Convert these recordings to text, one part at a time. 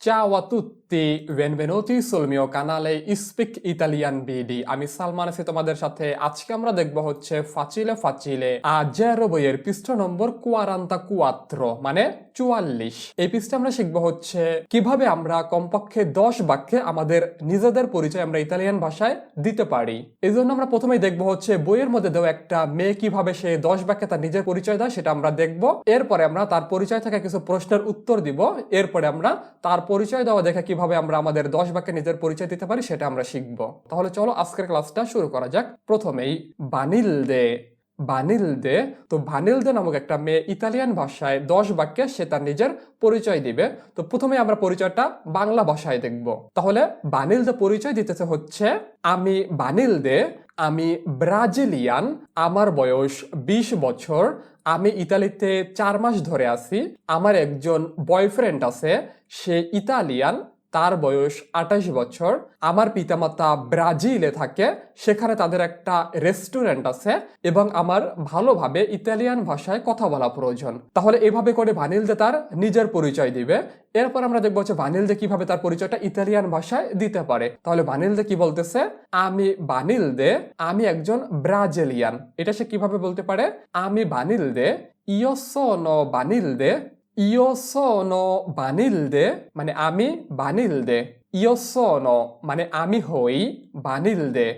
Ciao a tutti, benvenuti sul mio canale Speak Italian BD। আমি সালমান আছি তোমাদের সাথে। আজকে আমরা দেখব হচ্ছে ফাচিলে ফাচিলে আজেরো বইয়ের পৃষ্ঠা নম্বর 44 মানে 44। এই পৃষ্ঠা আমরা শিখব হচ্ছে কিভাবে আমরা কমপক্ষে 10 বাক্যে আমাদের নিজেদের পরিচয় আমরা ইতালিয়ান ভাষায় দিতে পারি। এই জন্য আমরা প্রথমেই দেখব হচ্ছে বইয়ের মধ্যে দেওয়া একটা মেয়ে কিভাবে সে 10 বাক্যে তার নিজের পরিচয় দেয় সেটা আমরা দেখব। এরপরে আমরা তার পরিচয় থেকে কিছু প্রশ্নের উত্তর দিব। এরপরে আমরা তার পরিচয় দেওয়া দেখে কিভাবে আমরা আমাদের 10 বাক্যে নিজের পরিচয় দিতে পারি সেটা আমরা শিখব। তাহলে চলো আজকের ক্লাসটা শুরু করা যাক। প্রথমেই বানিলদে বানিলদে তো বানিলদে নামক একটা মেয়ে ইতালিয়ান ভাষায় 10 বাক্যে সে তার নিজের পরিচয় দিবে। তো প্রথমে আমরা পরিচয়টা বাংলা ভাষায় দেখব। তাহলে বানিলদে পরিচয় দিতেছে হচ্ছে আমি বানিলদে, আমি ব্রাজিলিয়ান, আমার বয়স 20 বছর, আমি ইতালিতে 4 মাস ধরে আছি, আমার একজন বয়ফ্রেন্ড আছে, সে ইতালিয়ান, তার বয়স 28 বছর, আমার পিতামাতা ব্রাজিলে থাকে, সেখানে তাদের একটা রেস্টুরেন্ট আছে এবং আমার ভালোভাবে ইতালিয়ান ভাষায় কথা বলা প্রয়োজন। তাহলে এভাবে করে বানিলদে তার নিজের পরিচয় দিবে। এরপর আমরা দেখবো হচ্ছে বানিলদে কিভাবে তার পরিচয়টা ইতালিয়ান ভাষায় দিতে পারে। তাহলে বানিলদে কি বলতেছে, আমি বানিলদে, আমি একজন ব্রাজিলিয়ান। এটা সে কিভাবে বলতে পারে, আমি বানিলদে, ইয়ো সোনো বানিলদে, ইয়ো সোনো বানিলদে মানে আমি বানিলদে, ইয়ো সোনো মানে আমি হই বানিলদে,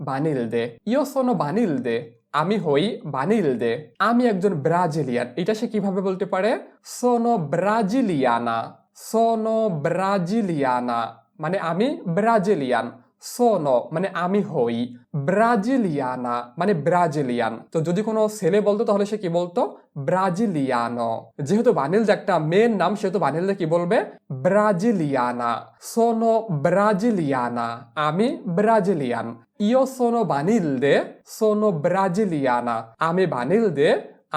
বানিলদে, ইয়ো সোনো বানিলদে আমি হই বানিলদে, আমি একজন ব্রাজিলিয়ান। এটা সে কিভাবে বলতে পারে, সোনো ব্রাজিলিয়ানা, সোনো ব্রাজিলিয়ানা মানে আমি ব্রাজিলিয়ান, সোনো মানে আমি হই, ব্রাজিলিয়ানা মানে ব্রাজিলিয়ান। তো যদি কোনো ছেলে বলতো তাহলে সে কি বলতো, ব্রাজিলিয়ানো। যেহেতু বানিলদে একটা মেয়ের নাম সেহেতু বানিলদে কি বলবে, ব্রাজিলিয়ানা, সোনো ব্রাজিলিয়ানা আমি ব্রাজিলিয়ান, ইয়ো সোনো বানিলদে, সোনো ব্রাজিলিয়ানা আমি বানিলদে,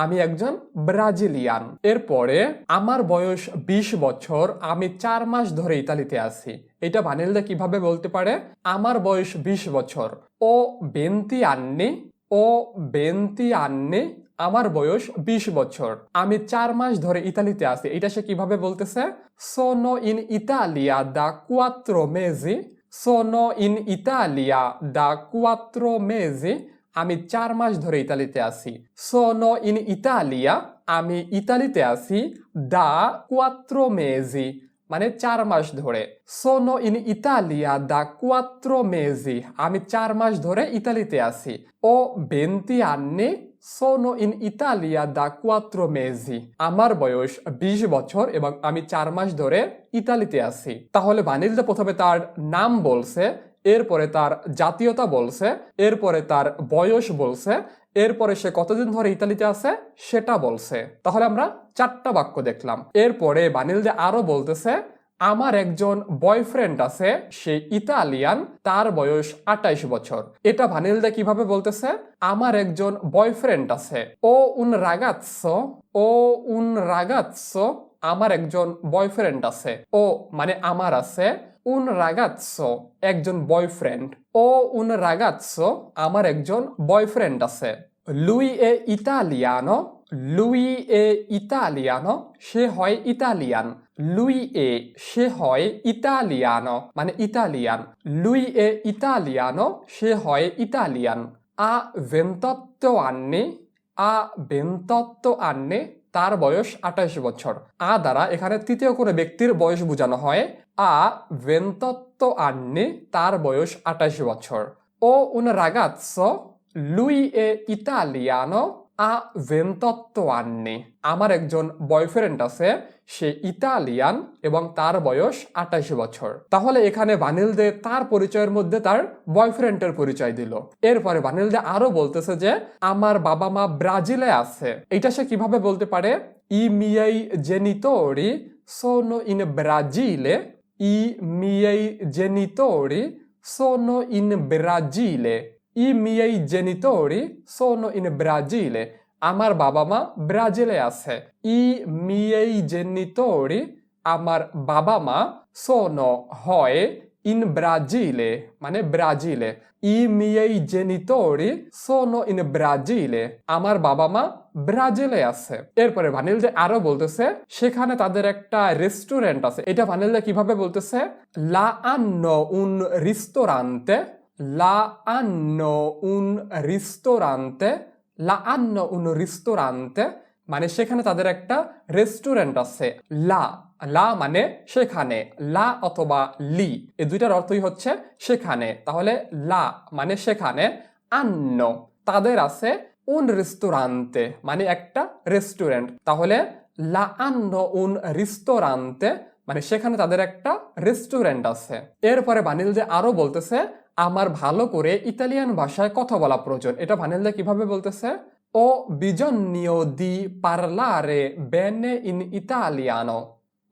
আমি একজন ব্রাজিলিয়ান। এরপরে আমার বয়স 20 বছর, আমি 4 মাস ধরে ইতালিতে আছি। এটা বানিলদে কিভাবে বলতে পারে, আমার বয়স 20 বছর, ও 20 anni, ও 20 anni আমার বয়স 20 বছর, আমি 4 মাস ধরে ইতালিতে আছি। এটা সে কিভাবে বলতেছে, sono in Italia da 4 mesi, sono in Italia da 4 mesi আমি 4 মাস ধরে ইতালিতে আছি। sono in Italia আমি ইতালিতে আছি, da 4 mesi মানে 4 মাস ধরে, sono in Italia da 4 mesi আমি 4 মাস ধরে ইতালিতে আছি, ও 20 anni, sono in Italia da 4 mesi আমার বয়স 20 বছর এবং আমি 4 মাস ধরে ইতালিতে আছি। তাহলে বানিলদে প্রথমে তার নাম বলছে, এরপরে তার জাতীয়তা বলছে, এরপরে তার বয়স বলছে, এরপরে সে কতদিন ধরে ইতালিতে আছে সেটা বলছে। তাহলে আমরা 4টা বাক্য দেখলাম। এরপরে বানিলদে আরো বলতেছে আমার একজন বয়ফ্রেন্ড আছে, সে ইতালিয়ান, তার বয়স 28 বছর। এটা বানিলদে কিভাবে বলতেছে, আমার একজন বয়ফ্রেন্ড আছে, ও উন রাগাৎসো, ও উন রাগাৎসো আমার একজন বয়ফ্রেন্ড আছে, ও মানে আমার আছে, un ragazzo একজন বয়ফ্রেন্ড, ও un ragazzo আমার একজন বয়ফ্রেন্ড আছে, lui è italiano, lui è italiano সে হয় ইতালিয়ান, lui è সে হয় ইতালিয়ানো মানে ইতালিয়ান, lui è italiano সে হয় Italian, ha 28 anni, ha 28 anni তার বয়স 28 বছর। দ্বারা এখানে তৃতীয় কোনো ব্যক্তির বয়স বোঝানো হয়, a 28 anni তার বয়স 28 বছর, ও un ragazzo, lui è italiano, ha 28 anni আমার একজন বয়ফ্রেন্ড আছে, সে ইতালিয়ান এবং তার বয়স 28 বছর। তাহলে এখানে বানিলদে তার পরিচয়ের মধ্যে তার বয়ফ্রেন্ডের পরিচয় দিল। এরপরে বানিলদে আরো বলতেছে যে আমার বাবা মা ব্রাজিলে আছে। এটা সে কিভাবে বলতে পারে, i miei genitori sono in Brasile, i miei genitori sono in Brasile, i miei genitori sono in Brasile আমার বাবা মা ব্রাজিলে আছে, ই মিয়েই জেনিটোরি আমার বাবা মা, সোনো হয়, ইন ব্রাজিলে মানে ব্রাজিলে। ই মিয়েই জেনিতরি সোনো ইন ব্রাজিলে, আমার বাবা মা ব্রাজিলে আছে। এরপরে ভানিলদে আরো বলতেছে সেখানে তাদের একটা রেস্টুরেন্ট আছে। এটা ভানিলদে কিভাবে বলতেছে? লা আন্নো উন রিস্টোরান্তে, লা আন্নো উন রিস্টোরান্তে, লা আন্নো উন রিস্টোরান্তে, মানে সেখানে তাদের একটা রেস্টুরেন্ট আছে। লা, লা মানে সেখানে, লা অথবা লি এই দুইটার অর্থই হচ্ছে সেখানে। তাহলে লা মানে সেখানে, আন্ন তাদের আছে, উন রিস্টোরান্তে মানে একটা রেস্টুরেন্ট। তাহলে লা আন্ন উন রিস্টোরান্তে মানে সেখানে তাদের একটা রেস্টুরেন্ট আছে। এরপরে ভানিলদে আরো বলতেছে আমার ভালো করে ইতালিয়ান ভাষায় কথা বলা প্রয়োজন। এটা ভানিলদে কিভাবে বলতেছে? Ho bisogno di parlare bene in italiano.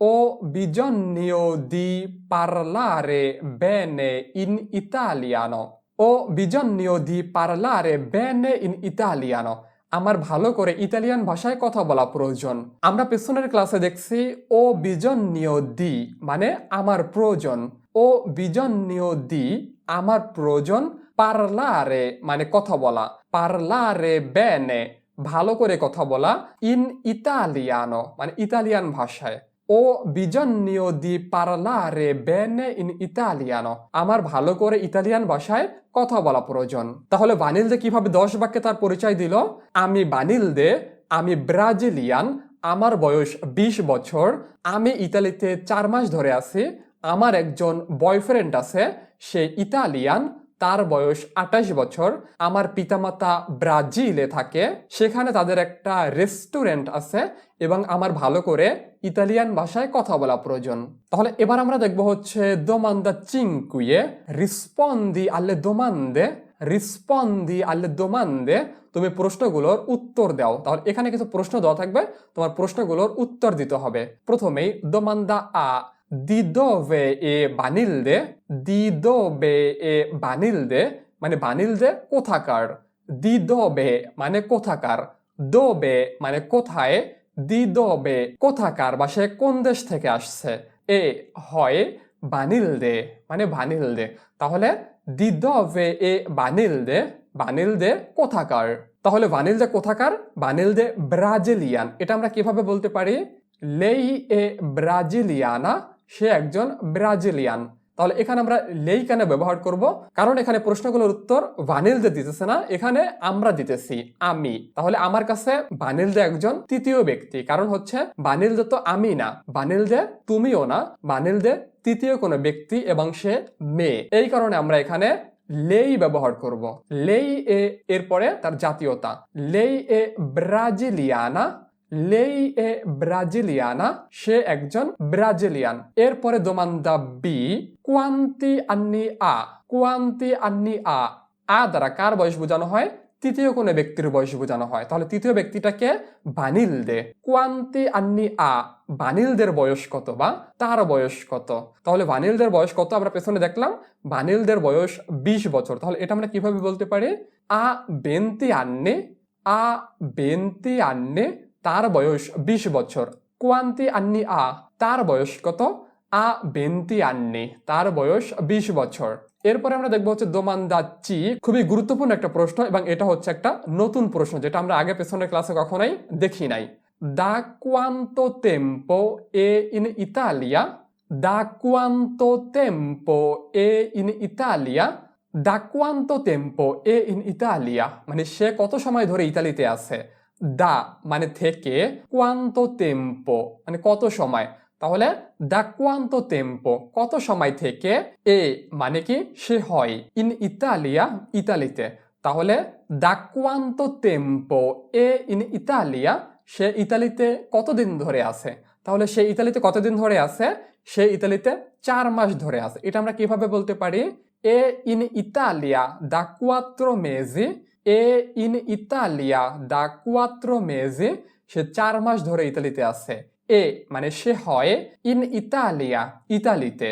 Ho bisogno di parlare bene in italiano. Ho bisogno di parlare bene in italiano. আমার ভালো করে ইতালিয়ান ভাষায় কথা বলা প্রয়োজন। আমরা পেছনের ক্লাসে দেখছি ও বিজন্নিও দি মানে আমার প্রয়োজন। ও বিজন্নিও দি আমার প্রয়োজন, পারলারে মানে কথা বলা, পারলারে বেনে ভালো করে কথা বলা, ইন ইতালিয়ানো মানে ইতালিয়ান ভাষায়। ও বিজন্নিও দি পারলারে বেনে ইন ইতালিয়ানো আমার ভালো করে ইতালিয়ান ভাষায় কথা বলা প্রয়োজন। তাহলে ভানিলদে কিভাবে 10 বাক্যে তার পরিচয় দিল? আমি ভানিলদে, আমি ব্রাজিলিয়ান, আমার বয়স 20 বছর, আমি ইতালিতে 4 মাস ধরে আছি, আমার একজন বয়ফ্রেন্ড আছে, সে ইতালিয়ান, তার বয়স 28 বছর, আমার পিতামাতা ব্রাজিলে থাকে, সেখানে তাদের একটা রেস্টুরেন্ট আছে এবং আমার ভালো করে ইতালিয়ান ভাষায় কথা বলা প্রয়োজন। তাহলে এবার আমরা দেখব হচ্ছে দোমান্দা চিঙ্কুয়ে, রিসপন্দি আলে দোমান্দে, রিসপন্দি আলে দোমান্দে, তুমি প্রশ্নগুলোর উত্তর দাও। তাহলে এখানে কিছু প্রশ্ন দেওয়া থাকবে, তোমার প্রশ্নগুলোর উত্তর দিতে হবে। প্রথমেই দোমান্দা আ, দি দোভে এ বানিলদে, দি দোবে এ বানিলদে মানে বানিলদে কোথাকার, দি দোবে মানে কোথাকার, দোবে মানে কোথায়, দি দোবে কোথাকার বা সে কোন দেশ থেকে আসছে, এ হয় বানিলদে মানে বানিলদে। তাহলে দি দোবে এ বানিলদে, বানিলদে কোথাকার। তাহলে বানিলদে কোথাকার? বানিলদে ব্রাজিলিয়ান। এটা আমরা কিভাবে বলতে পারি? লেই এ ব্রাজিলিয়ানা, সে একজন ব্রাজিলিয়ান। তাহলে এখানে আমরা লেই কেন ব্যবহার করব? কারণ এখানে প্রশ্নগুলোর উত্তর ভানিলদে দিতেছে না, এখানে আমরা দিতেছি আমি। তাহলে আমার কাছে ভানিলদে একজন তৃতীয় ব্যক্তি, কারণ হচ্ছে ভানিলদে তো আমি না, ভানিলদে তুমিও না, ভানিলদে তৃতীয় কোনো ব্যক্তি এবং সে মেয়ে। এই কারণে আমরা এখানে লেই ব্যবহার করব। লেই এ এরপরে তার জাতীয়তা, লেই এ ব্রাজিলিয়ানা, লেই এ ব্রাজিলিয়ানা সে একজন ব্রাজিলিয়ান। এরপরে দোমান্দা বি, কোয়ান্তি আন্নি আ, কোয়ান্তি আন্নি আ, আ দ্বারা কার বয়স বোঝানো হয়? তৃতীয় কোনো ব্যক্তির বয়স বোঝানো হয়। তাহলে তৃতীয় ব্যক্তিটাকে বানিলদে। কোয়ান্তি আন্নি আ, বানিলদের বয়স কত বা তার বয়স কত। তাহলে বানিলদের বয়স কত আমরা পেছনে দেখলাম, বানিলদের বয়স 20 বছর। তাহলে এটা আমরা কিভাবে বলতে পারি? আ বেন্তি আন্নে, আ বেন্তি আন্নে তার বয়স 20 বছর। কোয়ান্তি আন্নি আ তার বয়স কত? আ বেন্তি আন্নি তার বয়স 20 বছর। এরপরে আমরা দেখবো হচ্ছে দোমান্দা চি, খুবই গুরুত্বপূর্ণ একটা প্রশ্ন এবং এটা হচ্ছে একটা নতুন প্রশ্ন যেটা আমরা আগে পেছনের ক্লাসে কখনোই দেখি নাই। দা কোয়ান্তো টেম্পো এ ইন ইতালিয়া, দা কোয়ান্তো টেম্পো এ ইন ইতালিয়া, দা কোয়ান্তো টেম্পো এ ইন ইতালিয়া মানে সে কত সময় ধরে ইতালিতে আছে। দা মানে থেকে, কোয়ান্তো টেম্পো মানে কত সময়। তাহলে দা কোয়ান্তো টেম্পো কত সময় থেকে, এ মানে কি সে হয়, ইন ইতালিয়া ইতালিতে। তাহলে দা কোয়ান্তো টেম্পো এ ইন ইতালিয়া সে ইতালিতে কতদিন ধরে আছে। তাহলে সে ইতালিতে কতদিন ধরে আছে? সে ইতালিতে 4 মাস ধরে আছে। এটা আমরা কিভাবে বলতে পারি? এ ইন ইতালিয়া দা কোয়াত্রো মেজি, এ ইন ইতালিয়া দা কোয়াত্রো মেজি সে 4 মাস ধরে ইতালিতে আছে। এ মানে সে হয়, ইন ইতালিয়া ইতালিতে,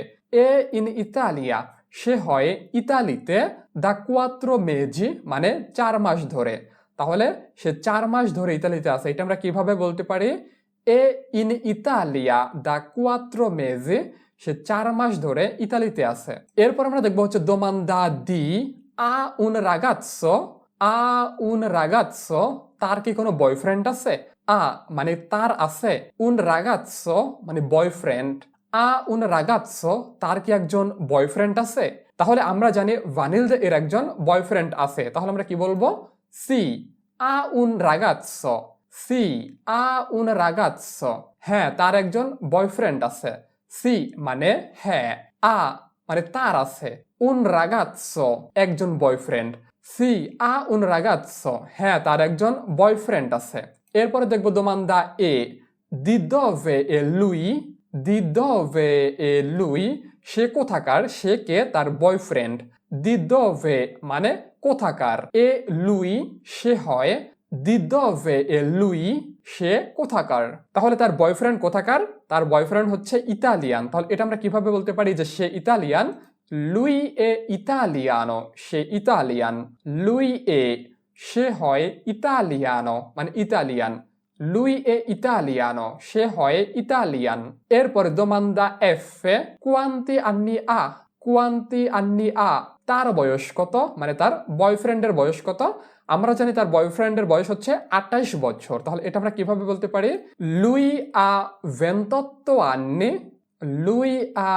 এ ইন ইতালিয়া সে হয় ইতালিতে, দা কোয়াত্রো মেজি মানে 4 মাস ধরে। তাহলে সে 4 মাস ধরে ইতালিতে আছে। এটা আমরা কিভাবে বলতে পারি? এ ইন ইতালিয়া দা কোয়াত্রো মেজি সে 4 মাস ধরে ইতালিতে আছে। এরপর আমরা দেখবো হচ্ছে দোমান্দা দি আ উন রাগাজ্জো, আ উন রাগাজ্জো, তার কি কোনো বয়ফ্রেন্ড আছে? আ মানে তার আছে, উন রাগাজ্জো মানে বয়ফ্রেন্ড, আ উন রাগাজ্জো তার কি একজন বয়ফ্রেন্ড আছে? তাহলে আমরা জানি ভানিলদে এর একজন বয়ফ্রেন্ড আছে, তাহলে আমরা কি বলবো? সি আ উন রাগাজ্জো, সি আ উন রাগাজ্জো, হ্যাঁ তার একজন বয়ফ্রেন্ড আছে। সি মানে হ্যাঁ, আ মানে তার আছে, উন রাগাজ্জো একজন বয়ফ্রেন্ড, সি আ উন রাগাজ্জো হ্যাঁ তার একজন বয়ফ্রেন্ড আছে। এরপরে দেখবো দোমান্দা এ, দি দove è lui, দি dove è lui, সে কোথাকার, সে কে, তার বয়ফ্রেন্ড, দি dove মানে কোথাকার, এ লুই সে হয়, দি dove è lui সে কোথাকার, তাহলে তার বয়ফ্রেন্ড কোথাকার? তার বয়ফ্রেন্ড হচ্ছে ইতালিয়ান, তাহলে এটা আমরা কিভাবে বলতে পারি যে সে ইতালিয়ান? lui è italiano, সে ইতালিয়ান, lui è সে হয়, ইতালিয়ানো মানে ইতালিয়ান, lui è italiano সে হয় ইতালিয়ান। এরপরে দোমান্দা F, quanti anni ha, quanti anni ha, তার বয়স কত, মানে তার বয়ফ্রেন্ডের বয়স কত? আমরা জানি তার বয়ফ্রেন্ডের বয়স হচ্ছে 28 বছর, তাহলে এটা আমরা কিভাবে বলতে পারি? lui ha 28 anni, lui ha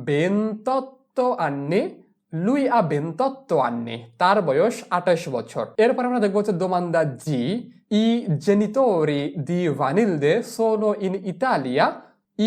28 anni, lui ha 28 anni, তার বয়স 28 বছর। এরপর আমরা দেখবো হচ্ছে দোমান্দা জি, i genitori di Vanilde sono in Italia,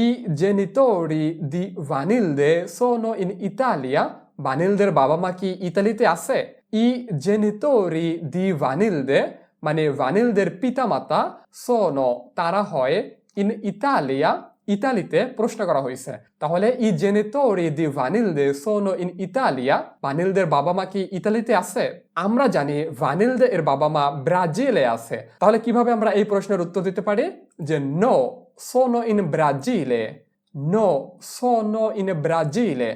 i genitori di Vanilde sono in Italia, ভানিলদের বাবা মা কি ইতালিতে আছে? ই জেনিটোরি দি ভানিলদে মানে ভানিলদের পিতামাতা, সোনো তারা হয়, ইন ইতালিয়া ইতালিতে প্রশ্ন করা হয়েছে, তাহলে ই জেনিটোরি দি ভানিলদে সোনো ইন ইতালিয়া, ভানিলদের বাবা মা কি ইতালিতে আছে? আমরা জানি ভানিলদে এর বাবা মা ব্রাজিলে আছে, তাহলে কিভাবে আমরা এই প্রশ্নের উত্তর দিতে পারি? যে নো সোনো ইন ব্রাজিলে, নো সোনো ইন ব্রাজিলে,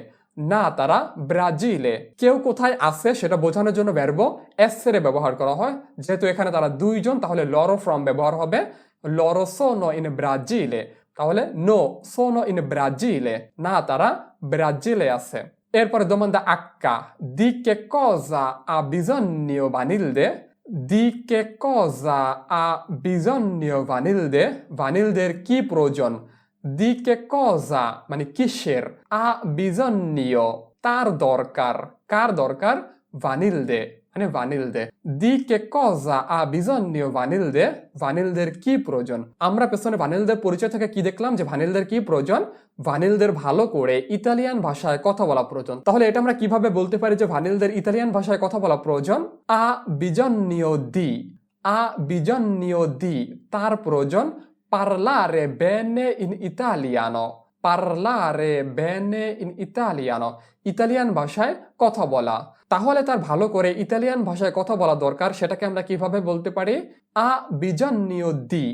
না তারা ব্রাজিলে। কেউ কোথায় আছে সেটা বোঝানোর জন্য ভার্ব এসেরে ব্যবহার করা হয়, যেহেতু এখানে তারা দুইজন তাহলে লরো ফ্রম ব্যবহার হবে, লরো সোনো ইন ব্রাজিলে, তাহলে নো সোনো ইন ব্রাজিলে, না তারা ব্রাজিলে আছে। এরপরে দোমান্দা আক্কা, দি কে cosa ha bisogno Vanilde, দি কে cosa ha bisogno Vanilde, ভানিলদের কি প্রয়োজন? দি কে cosa মানে কিসের, আ bisogno তার দরকার, কার দরকার? ভানিলদে মানে ভানিলদে, দি কে cosa ha bisogno Vanilde, ভানিলদের কি প্রয়োজন? আমরা পেছনে ভানিলদের পরিচয় থেকে কি দেখলাম যে ভানিলদের কি প্রয়োজন? ভানিলদের ভালো করে ইতালিয়ান ভাষায় কথা বলা প্রয়োজন, তাহলে এটা আমরা কিভাবে বলতে পারি যে ভানিলদের ইতালিয়ান ভাষায় কথা বলা প্রয়োজন? আ bisogno di, আ bisogno di তার প্রয়োজন, parlare bene in italiano, parlare bene in italiano Italian ভাষায় কথা বলা, তাহলে তার ভালো করে ইতালিয়ান ভাষায় কথা বলা দরকার, সেটাকে আমরা কিভাবে বলতে পারি? আ bisogno di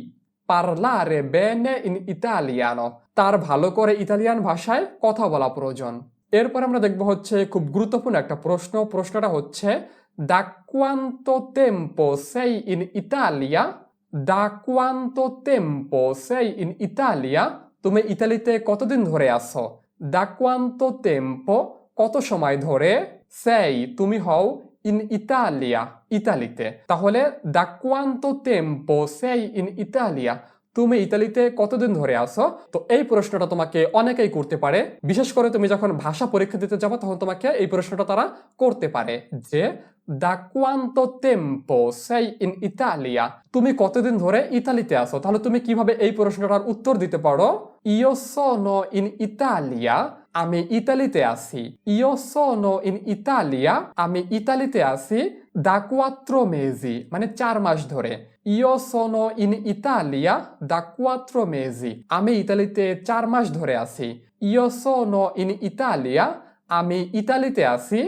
parlare bene in italiano, তার ভালো করে ইতালিয়ান ভাষায় কথা বলা প্রয়োজন। এরপর আমরা দেখব হচ্ছে খুব গুরুত্বপূর্ণ একটা প্রশ্ন, প্রশ্নটা হচ্ছে da quanto tempo sei in Italia, da quanto tempo sei in Italia, তুমি ইতালিতে কতদিন ধরে আছো? da quanto tempo কত সময় ধরে, sei তুমি হও, in Italia ইতালিতে, তাহলে da quanto tempo sei in Italia, তুমি ইতালিতে কতদিন ধরে আসো? তো এই প্রশ্নটা তোমাকে অনেকেই করতে পারে, বিশেষ করে তুমি যখন ভাষা পরীক্ষা দিতে যাবে তখন তোমাকে এই প্রশ্নটা তারা করতে পারে যে da quanto tempo sei in Italia, তুমি কতদিন ধরে ইতালিতে আসো? তাহলে তুমি কিভাবে এই প্রশ্নটার উত্তর দিতে পারো? io sono in Italia, আমি ইতালিতে আছি, io sono in Italia, আমি ইতালিতে আছি, da 4 mesi মানে 4 মাস ধরে, io sono in Italia da 4 mesi, আমি ইতালিতে 4 মাস ধরে আছি, io sono in Italia, আমি ইতালিতে আছি,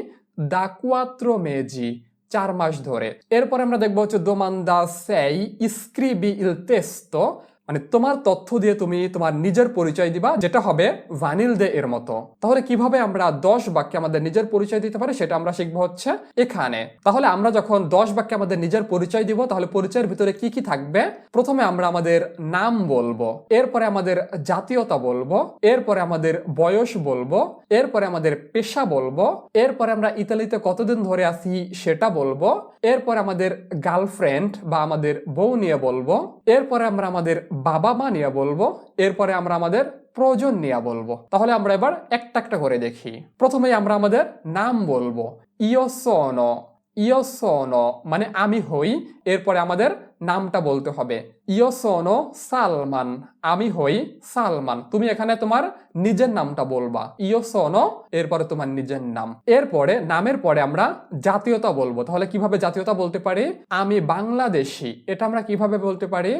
da 4 mesi 4 মাস ধরে। এরপর আমরা দেখবো হচ্ছে দোমান্দা sei, scrivi il testo মানে তোমার তথ্য দিয়ে তুমি তোমার নিজের পরিচয় দিবা, যেটা হবে ভানিলদে এর মতো। তাহলে কিভাবে আমরা 10 বাক্যে আমাদের নিজের পরিচয় দিতে পারি সেটা আমরা শিখবো হচ্ছে এখানে। তাহলে আমরা যখন 10 বাক্যে আমাদের নিজের পরিচয় দিব, তাহলে পরিচয়ের ভিতরে কি কি থাকবে? প্রথমে আমরা আমাদের নাম বলবো, এরপরে আমাদের জাতীয়তা বলবো, এরপরে আমাদের বয়স বলবো, এরপরে আমাদের পেশা বলবো, এরপরে আমরা ইতালিতে কতদিন ধরে আছি সেটা বলবো, এরপরে আমাদের গার্লফ্রেন্ড বা আমাদের বউ নিয়ে বলবো, এরপরে আমরা আমাদের বাবা মা নিয়ে বলবো, এরপরে আমরা আমাদের প্রয়োজন নিয়ে বলবো। তাহলে আমরা এবার একটা একটা করে দেখি। প্রথমেই আমরা আমাদের নাম বলবো, ইও সোনো। ইও সোনো মানে আমি হই, এরপরে আমাদের নামটা বলতে হবে। ইও সোনো সালমান, আমি হই সালমান। তুমি এখানে তোমার নিজের নামটা বলবা, ইও সোনো, এরপরে তোমার নিজের নাম। এরপরে নামের পরে আমরা জাতীয়তা বলবো। তাহলে কিভাবে জাতীয়তা বলতে পারি? আমি বাংলাদেশি, এটা আমরা কিভাবে বলতে পারি?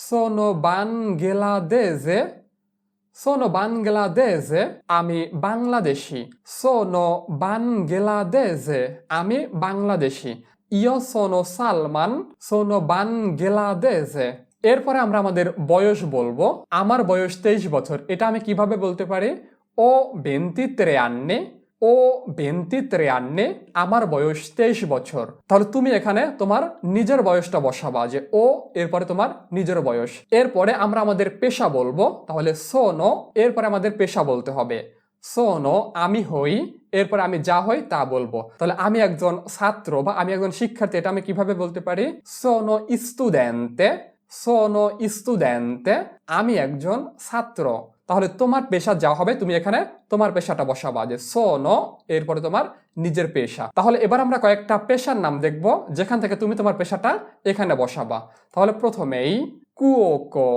সোনো বাংলাদেশে। সোনো বাংলাদেশে, আমি বাংলাদেশি। সোনো বাংলাদেশে, আমি বাংলাদেশি। ইও সোনো সালমান, সোনো বাংলাদেশে। এরপরে আমরা আমাদের বয়স বলবো। আমার বয়স 23 বছর, এটা আমি কিভাবে বলতে পারি? ও 23 anni। ও 23 anni, আমার বয়স 23 বছর। তাহলে তুমি এখানে তোমার নিজের বয়সটা বসাবা, যে ও, এরপরে তোমার নিজের বয়স। এরপরে আমরা আমাদের পেশা বলবো। তাহলে সোনো, এরপরে আমাদের পেশা বলতে হবে। সোনো আমি হই, এরপরে আমি যা হই তা বলবো। তাহলে আমি একজন ছাত্র বা আমি একজন শিক্ষার্থী, এটা আমি কিভাবে বলতে পারি? সোনো স্টুডেন্টে। সোনো স্টুডেন্টে, আমি একজন ছাত্র। তাহলে তোমার পেশা যা হবে তুমি এখানে তোমার পেশাটা বসাবা, যে সোনো, এরপরে তোমার নিজের পেশা। তাহলে এবার আমরা কয়েকটা পেশার নাম দেখব, যেখান থেকে তুমি তোমার পেশাটা এখানে বসাবা। তাহলে প্রথমেই কুওকো।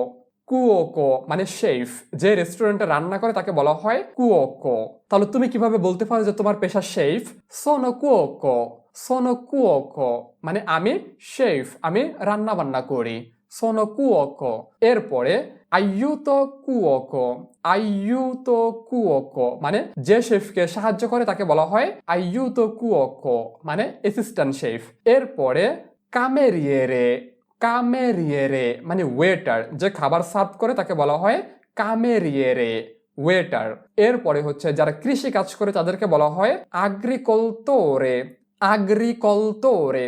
কুওকো মানে শেফ, যে রেস্টুরেন্টে রান্না করে তাকে বলা হয় কুওকো। তাহলে তুমি কিভাবে বলতে পারো যে তোমার পেশা শেফ? সোনো কুওকো। সোনো কুওকো মানে আমি শেফ, আমি রান্না বান্না করি। সোনো কুওকো। এরপরে আইয়ুতো কুওকো। আইয়ুতো কুওকো মানে যে শেফকে সাহায্য করে তাকে বলা হয় আইয়ুতো কুওকো, মানে অ্যাসিস্ট্যান্ট শেফ। এরপরে কামেরিয়েরে। কামেরিয়েরে মানে ওয়েটার, যে খাবার সার্ভ করে তাকে বলা হয় কামেরিয়েরে, ওয়েটার। এরপরে হচ্ছে যারা কৃষি কাজ করে তাদেরকে বলা হয় আগ্রিকলতোরে। আগ্রিকলতোরে।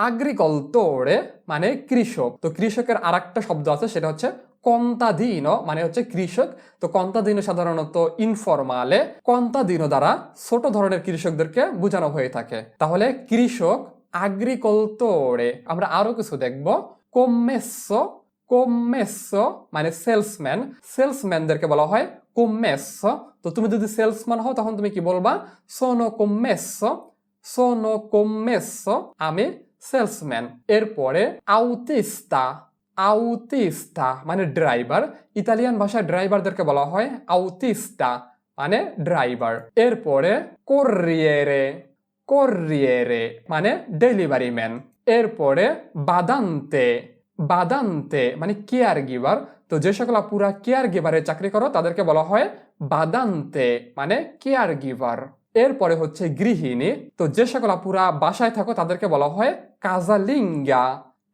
আগ্রিকলতোরে মানে কৃষক। তো কৃষকের আরেকটা শব্দ আছে, সেটা হচ্ছে কন্তাদিনো, মানে হচ্ছে কৃষক। তো কন্তাদিনো সাধারণত ইনফরমালে, কন্তাদিনো দ্বারা ছোট ধরনের কৃষকদেরকে বোঝানো হয়ে থাকে। তাহলে কৃষক আগ্রিকলতোরে। আমরা আরো কিছু দেখব, কম্মেসো। কম্মেসো মানে সেলসম্যান, সেলসম্যানদেরকে বলা হয় কম্মেসো। তো তুমি যদি সেলসম্যান হও তখন তুমি কি বলবা? সোনো কম্মেসো। সোনো কম্মেসো, আমি সেলসম্যান। এরপরে আউতিস্তা। আউতিস্তা মানে ড্রাইভার, ইতালিয়ান ভাষায় ড্রাইভারদেরকে বলা হয় আউতিস্তা মানে ড্রাইভার। এরপরে কোরিয়েরে। কোরিয়েরে মানে ডেলিভারি ম্যান। এরপরে বাদান্তে। বাদান্তে মানে কেয়ার গিভার। তো যে সকল আপুরা কেয়ার গিভারের চাকরি করো তাদেরকে বলা হয় বাদান্তে মানে কেয়ার গিভার। এরপরে হচ্ছে গৃহিণী। তো যে সকল আপুরা বাসায় থাকো তাদেরকে বলা হয় কাজালিঙ্গা।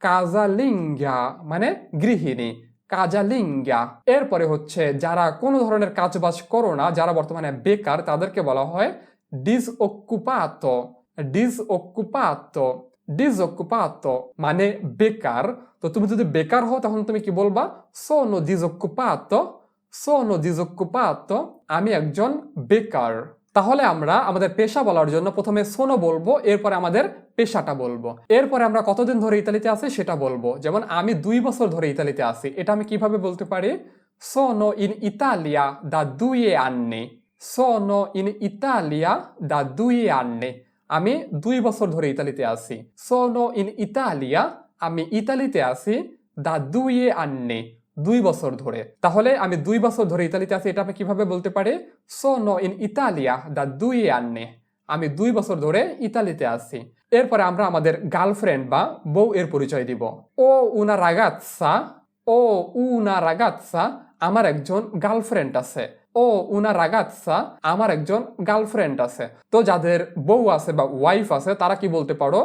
কাজালিঙ্গা মানে গৃহিণী, কাজালিঙ্গা। এরপরে হচ্ছে যারা কোনো ধরনের কাজবাজ করো না, যারা বর্তমানে বেকার, তাদেরকে বলা হয় ডিসঅকুপাতো। ডিসঅকুপাতো। ডিসঅকুপাতো মানে বেকার। তো তুমি যদি বেকার হও তখন তুমি কি বলবা? সোনো ডিসঅকুপাতো। সোনো ডিসঅকুপাতো, আমি একজন বেকার। তাহলে আমরা আমাদের পেশা বলার জন্য প্রথমে সোনো বলবো, এরপরে আমাদের পেশাটা বলবো। এরপরে আমরা কতদিন ধরে ইতালিতে আছি সেটা বলবো। যেমন আমি 2 বছর ধরে ইতালিতে আছি, এটা আমি কিভাবে বলতে পারি? সোনো ইন ইতালিয়া দা 2 anni। সোনো ইন ইতালিয়া দা 2 anni, আমি 2 বছর ধরে ইতালিতে আছি। সোনো ইন ইতালিয়া, আমি ইতালিতে আছি, দা 2 anni 2 বছর ধরে। তাহলে আমি 2 বছর ধরে ইতালিতে আছি, এটা আমি কিভাবে বলতে পারি? সোনো ইন ইতালিয়া দা 2 anni, আমি 2 বছর ধরে ইতালিতে আছি। এরপরে আমরা আমাদের গার্লফ্রেন্ড বা বউ এর পরিচয় দিব। ও উনা রাগাৎসা। ও উনা রাগাৎসা, আমার একজন গার্লফ্রেন্ড আছে। ও উনা রাগাৎসা, আমার একজন গার্লফ্রেন্ড আছে। তো যাদের বউ আছে বা ওয়াইফ আছে তারা কি বলতে পারো?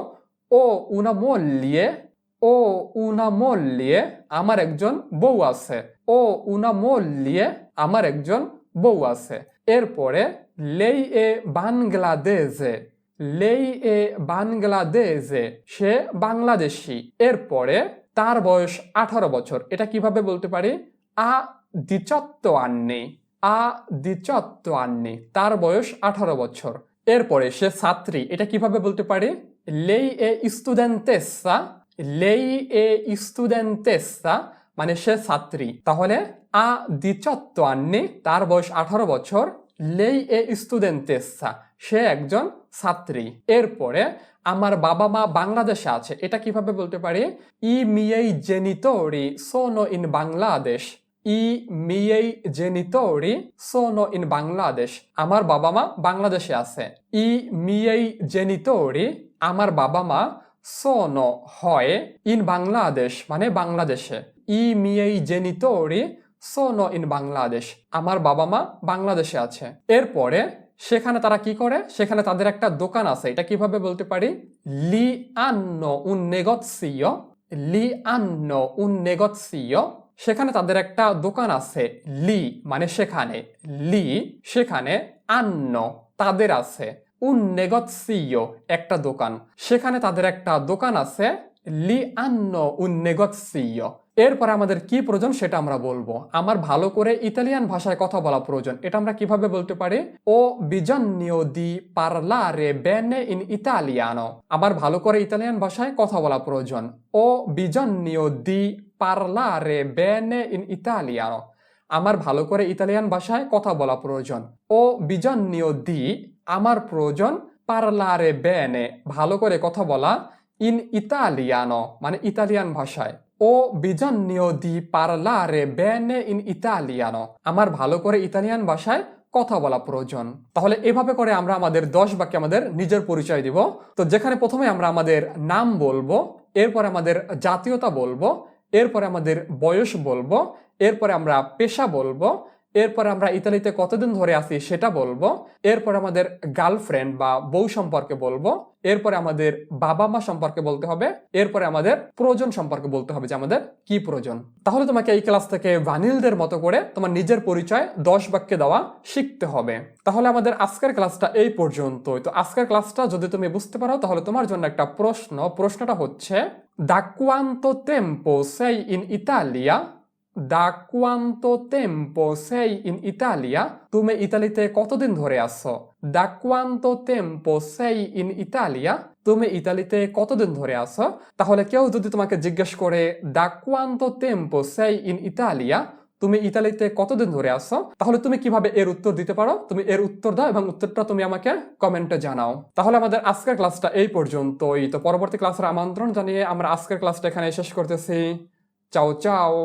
ও উনা moglie। ও উনা moglie, আমার একজন বউ আছে। ও una moglie, আমার একজন বউ আছে। এরপরে lei è bangladese, lei è bangladese, সে বাংলাদেশি। এরপরে তার বয়স 18 বছর। এটা কিভাবে বলতে পারি? a 18 anni, a 18 anni, তার বয়স 18 বছর। এরপরে সে ছাত্রী। এটা কিভাবে বলতে পারি? lei è studentessa, lei è studentessa, মানে সে ছাত্রী। তাহলে a 18 anni, তার বয়স 18 বছর, lei è studentessa, সে একজন ছাত্রী। এরপরে আমার বাবা মা বাংলাদেশে আছে। এটা কিভাবে বলতে পারি? I miei genitori sono in Bangladesh, i miei genitori sono in Bangladesh, আমার বাবা মা বাংলাদেশে আছে। I miei genitori, আমার বাবা মা, sono হয়, in Bangladesh মানে বাংলাদেশে। I miei genitori sono in Bangladesh, আমার বাবা মা বাংলাদেশে আছে। এরপরে সেখানে তারা কি করে? সেখানে তাদের একটা দোকান আছে। এটা কিভাবে বলতে পারি? Li hanno un negozio, li hanno un negozio, সেখানে তাদের একটা দোকান আছে। লি মানে সেখানে, লি সেখানে, hanno তাদের আছে, un negozio একটা দোকান, সেখানে তাদের একটা দোকান আছে। li hanno un negozio। এরপরে আমাদের কি প্রয়োজন সেটা আমরা বলবো। আমার ভালো করে ইতালিয়ান ভাষায় কথা বলা প্রয়োজন। এটা আমরা কিভাবে বলতে পারি? ও bisogno di parlare bene in italiano, আমার ভালো করে ইতালিয়ান ভাষায় কথা বলা প্রয়োজন। ও bisogno di parlare bene in italiano, আমার ভালো করে ইতালিয়ান ভাষায় কথা বলা প্রয়োজন। ও bisogno di, আমার প্রয়োজন, parlare bene ভালো করে কথা বলা, in italiano মানে ইতালিয়ান ভাষায়। ও bisogno di parlare bene in italiano, আমার ভালো করে ইতালিয়ান ভাষায় কথা বলা প্রয়োজন। তাহলে এভাবে করে আমরা আমাদের 10 বাক্যে আমাদের নিজের পরিচয় দিব। তো যেখানে প্রথমে আমরা আমাদের নাম বলবো, এরপরে আমাদের জাতীয়তা বলবো, এরপরে আমাদের বয়স বলবো, এরপরে আমরা পেশা বলবো, এরপরে আমরা ইতালিতে কতদিন ধরে আছি সেটা বলবো, এরপরে আমাদের গার্লফ্রেন্ড বা বউ সম্পর্কে বলবো, এরপরে আমাদের বাবা মা সম্পর্কে বলতে হবে, এরপরে আমাদের প্রয়োজন সম্পর্কে বলতে হবে যে আমাদের কি প্রয়োজন। তাহলে তোমাকে এই ক্লাস থেকে ভানিলদের মতো করে তোমার নিজের পরিচয় 10 বাক্যে দেওয়া শিখতে হবে। তাহলে আমাদের আজকের ক্লাসটা এই পর্যন্তই। তো আজকের ক্লাসটা যদি তুমি বুঝতে পারো তাহলে তোমার জন্য একটা প্রশ্নটা হচ্ছে da quanto tempo sei in Italia? Da quanto tempo sei in Italia? তুমি ইতালিতে কতদিন ধরে আছো? Da quanto tempo sei in Italia? তুমি ইতালিতে কতদিন ধরে আছো? তাহলে কেউ যদি তোমাকে জিজ্ঞেস করে da quanto tempo sei in Italia, তুমি ইতালিতে কতদিন ধরে আছো, তাহলে তুমি কিভাবে এর উত্তর দিতে পারো? তুমি এর উত্তর দাও এবং উত্তরটা তুমি আমাকে কমেন্টে জানাও। তাহলে আমাদের আজকের ক্লাসটা এই পর্যন্তই। তো পরবর্তী ক্লাসের আমন্ত্রণ জানিয়ে আমরা আজকের ক্লাসটা এখানে শেষ করতেছি। চাও চাও।